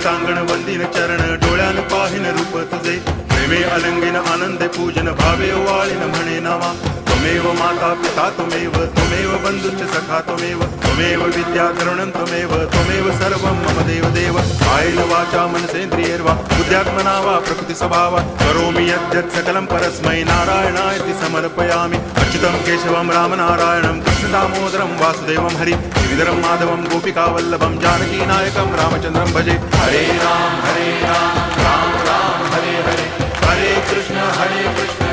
देवतांगण वंदिन चरण डोळ्यान पाहिन रूप तुझे प्रेमे अलंगिन आनंदे पूजन भावे वाळीन म्हणे नामा त्वमेव माता पिता त्वमेव बंधुश्च सखा त्वमेव विद्या करुणं त्वमेव सर्वं मम देव कायेन वाचा मनसेन्द्रियैर्वा बुद्ध्यात्मना वा प्रकृति स्वभावात् करोमि यद्यत् सकलं परस्मै नारायणायति समर्पयामि अच्युतं केशवं रामनारायणं कृष्णदामोदरं वासुदेवं हरि गिरिधरं माधवं गोपिकावल्लभं जानकीनायकं रामचन्द्रं भजे हरे राम राम राम हरे हरे हरे कृष्ण